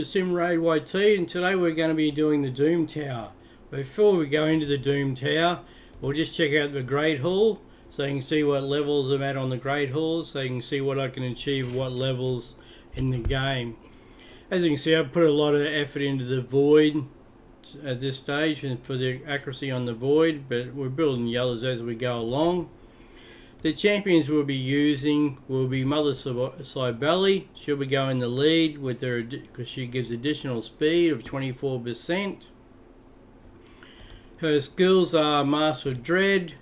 Simraid YT, and today we're going to be doing the Doom Tower. Before we go into the Doom Tower, we'll just check out the Great Hall so you can see what levels I'm at on the Great Hall, so you can see what I can achieve, what levels in the game. As you can see, I've put a lot of effort into the Void at this stage and for the accuracy on the Void, but we're building yellows as we go along. The champions we'll be using will be Mother Cybele. She'll be going the lead with her because she gives additional speed of 24%. Her skills are Master of Dread.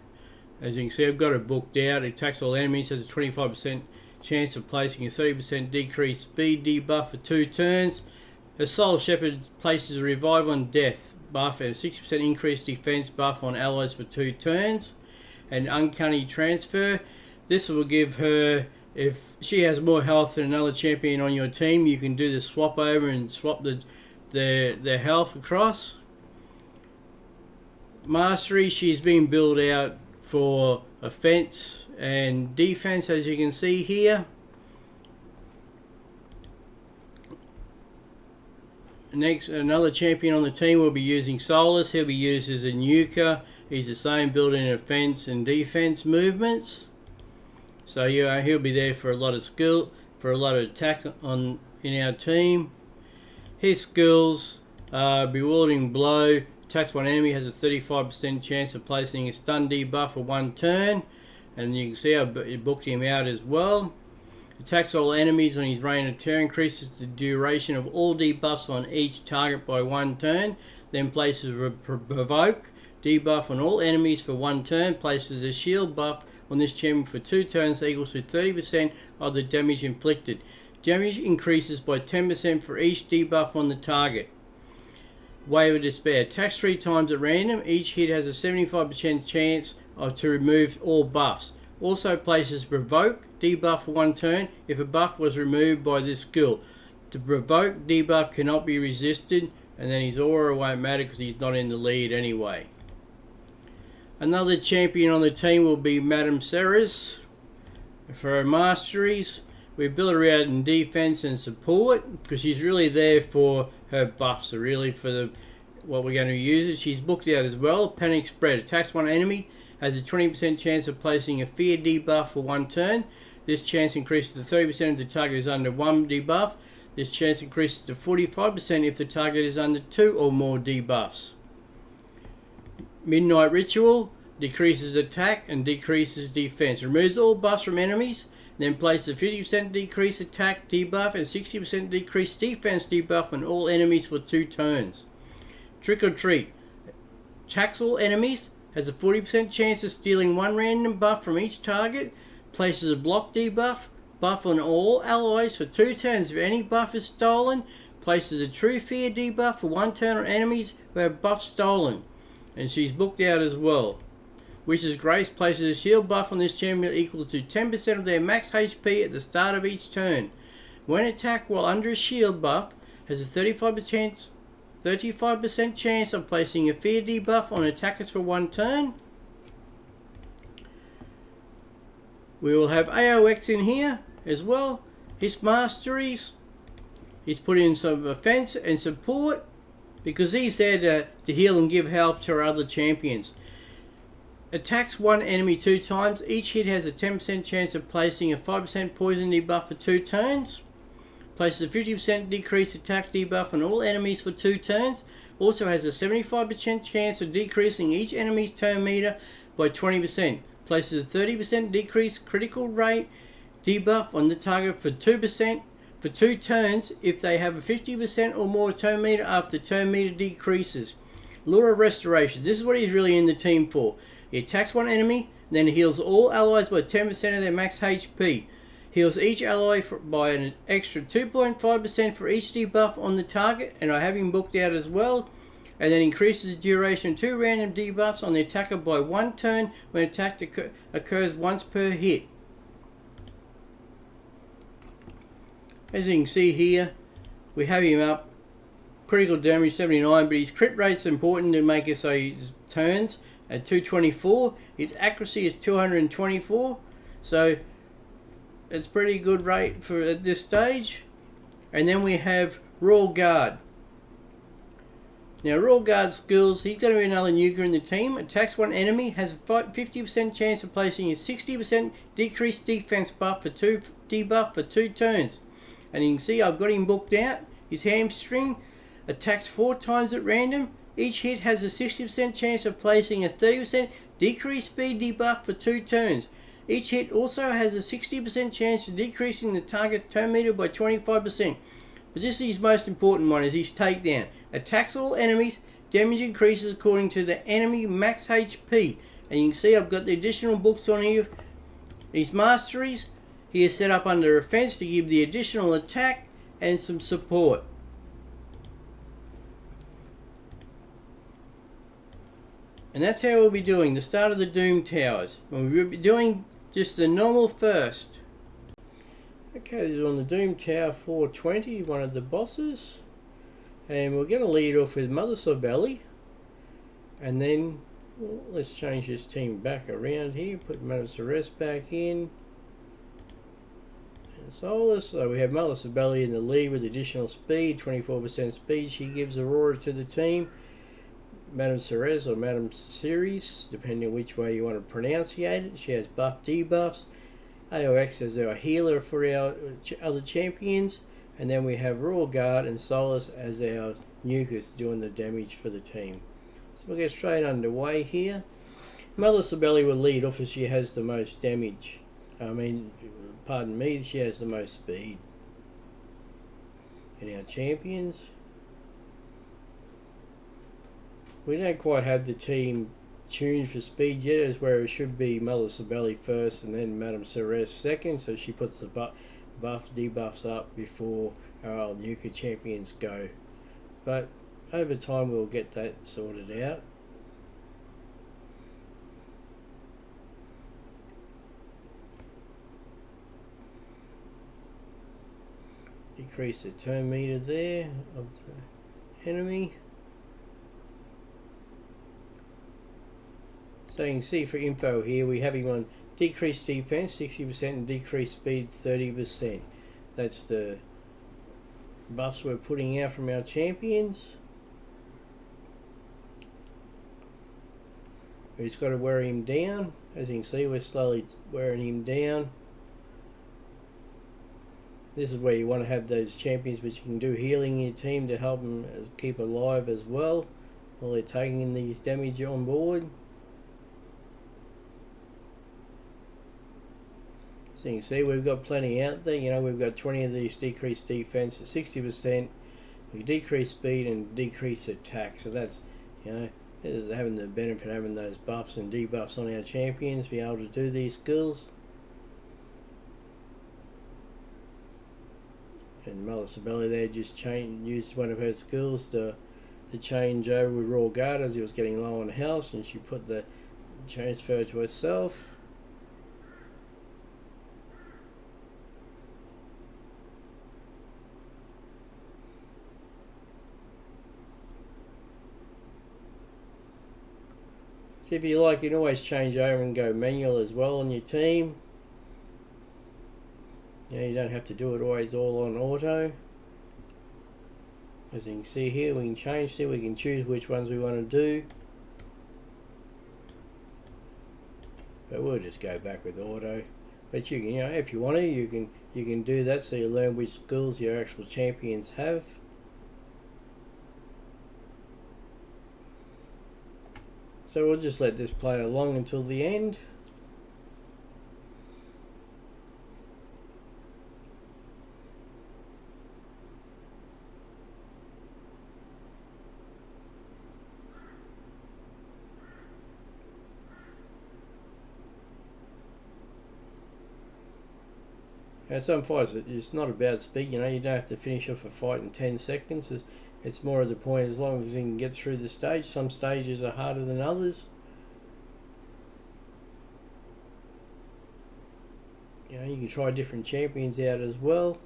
As you can see, I've got it booked out. It attacks all enemies, has a 25% chance of placing a 30% decreased speed debuff for 2 turns. Her Soul Shepherd places a Revive on Death buff and a 60% increased defense buff on allies for 2 turns. And Uncanny Transfer. This will give her, if she has more health than another champion on your team, you can do the swap over and swap their health across. Mastery, she's been built out for offense and defense, as you can see here. Next, another champion on the team will be using Solus. He'll be used as a nuker. He's the same building offense and defense movements. So yeah, he'll be there for a lot of skill, for a lot of attack in our team. His skills are Bewildering Blow. Attacks one enemy, has a 35% chance of placing a stun debuff for 1 turn. And you can see I booked him out as well. Attacks all enemies on his Reign of Terror, increases the duration of all debuffs on each target by 1 turn. Then places a Provoke debuff on all enemies for 1 turn, places a shield buff on this champion for 2 turns equals to 30% of the damage inflicted. Damage increases by 10% for each debuff on the target. Wave of Despair. Attacks 3 times at random. Each hit has a 75% chance to remove all buffs. Also places Provoke debuff for 1 turn if a buff was removed by this skill. The Provoke debuff cannot be resisted, and then his aura won't matter because he's not in the lead anyway. Another champion on the team will be Madame Ceres. For her masteries, we build her out in defense and support because she's really there for her buffs, so really for what we're going to use. She's booked out as well. Panic Spread. Attacks one enemy, has a 20% chance of placing a fear debuff for 1 turn. This chance increases to 30% if the target is under 1 debuff. This chance increases to 45% if the target is under 2 or more debuffs. Midnight Ritual decreases attack and decreases defense. Removes all buffs from enemies, then places a 50% decrease attack debuff and 60% decrease defense debuff on all enemies for 2 turns. Trick or Treat. Attacks all enemies, has a 40% chance of stealing 1 random buff from each target, places a block debuff, buff on all allies for 2 turns if any buff is stolen, places a True Fear debuff for 1 turn on enemies who have buff stolen. And she's booked out as well. Witch's Grace places a shield buff on this champion equal to 10% of their max HP at the start of each turn. When attacked while under a shield buff, has a 35% chance of placing a fear debuff on attackers for 1 turn. We will have AOX in here as well. His masteries, he's put in some offense and support because he's there to heal and give health to our other champions. Attacks 1 enemy 2 times. Each hit has a 10% chance of placing a 5% poison debuff for 2 turns. Places a 50% decreased attack debuff on all enemies for 2 turns. Also has a 75% chance of decreasing each enemy's turn meter by 20%. Places a 30% decreased critical rate debuff on the target for 2% for 2 turns if they have a 50% or more turn meter after turn meter decreases. Lure of Restoration. This is what he's really in the team for. He attacks 1 enemy, then heals all allies by 10% of their max HP. Heals each ally by an extra 2.5% for each debuff on the target, and I have him booked out as well. And then increases the duration of 2 random debuffs on the attacker by 1 turn when attack occurs once per hit. As you can see here, we have him up. Critical damage 79, but his crit rate's important to make it so his turns at 224. His accuracy is 224, so it's pretty good rate for at this stage. And then we have Royal Guard. Now, Royal Guard skills, he's going to be another nuker in the team. Attacks one enemy, has a 50% chance of placing a 60% decreased defense buff for 2 debuff for 2 turns. And you can see I've got him booked out. His hamstring attacks 4 times at random. Each hit has a 60% chance of placing a 30% decreased speed debuff for 2 turns. Each hit also has a 60% chance of decreasing the target's turn meter by 25%. But this is his most important one, is his takedown. Attacks all enemies, damage increases according to the enemy max HP. And you can see I've got the additional books on here. His masteries, he is set up under offense to give the additional attack and some support. And that's how we'll be doing the start of the Doom Towers. And we'll be doing just the normal first. Okay, this is on the Doom Tower floor 20, one of the bosses. And we're going to lead off with Mother Sibeli. And then, well, let's change this team back around here. Put Mother Ceres back in. And Solus. So we have Mother Sibeli in the lead with additional speed, 24% speed. She gives Aurora to the team. Madame Ceres or Madame Ceres, depending on which way you want to pronunciate it. She has buff debuffs. AOX as our healer for our other champions, and then we have Royal Guard and Solus as our nukers doing the damage for the team. So we'll get straight underway here. Mother Sibeli will lead off as she has the most damage. Pardon me, she has the most speed. And our champions, we don't quite have the team tuned for speed yet, is where it should be Mother Sibeli first and then Madame Ceres second, so she puts the buff debuffs up before our nuker champions go. But over time we'll get that sorted out. Decrease the turn meter there of the enemy. So you can see for info here, we have him on decreased defense 60% and decreased speed 30%. That's the buffs we're putting out from our champions. We've just got to wear him down. As you can see, we're slowly wearing him down. This is where you want to have those champions which you can do healing in your team to help them keep alive as well while they're taking these damage on board. So you can see we've got plenty out there. You know, we've got 20 of these decreased defense at 60%. We decrease speed and decrease attack. So that's, you know, having the benefit of having those buffs and debuffs on our champions, be able to do these skills. And Mother Sibeli there just used one of her skills to change over with Royal Guard as he was getting low on health, and she put the transfer to herself. So if you like, you can always change over and go manual as well on your team. You know, you don't have to do it always all on auto. As you can see here, we can change it. We can choose which ones we want to do. But we'll just go back with auto. But you can, you know, if you want to, you can do that so you learn which skills your actual champions have. So we'll just let this play along until the end. Now some fights, it's not about speed, you know, you don't have to finish off a fight in 10 seconds. It's more of the point, as long as you can get through the stage. Some stages are harder than others. You know, you can try different champions out as well.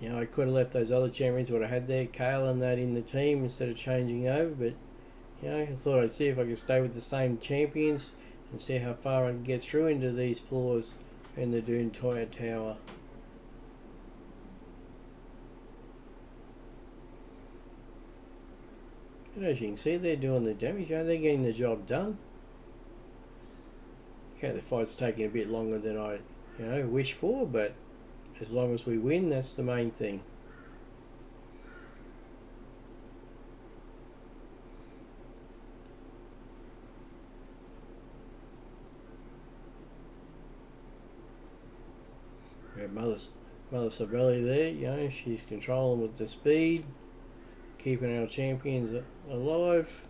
You know, I could have left those other champions what I had there, Kale and that in the team instead of changing over, but You know, I thought I'd see if I could stay with the same champions and see how far I can get through into these floors in the Dune Tower. And as you can see, they're doing the damage. You know, they're getting the job done. Okay, the fight's taking a bit longer than I, wish for, but as long as we win, that's the main thing. We have Mother Sabelli there, she's controlling with the speed, keeping our champions alive.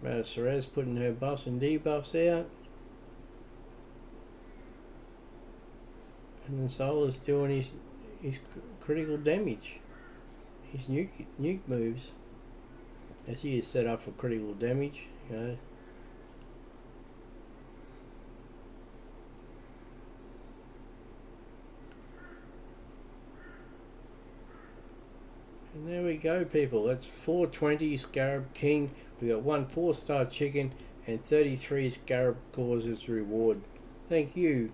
Mother Ceres putting her buffs and debuffs out. And then Solar's doing his critical damage. His nuke moves. As he is set up for critical damage, And there we go, people. That's 420 Scarab King. We got 1 4-star chicken and 33 Scarab Cores as reward. Thank you.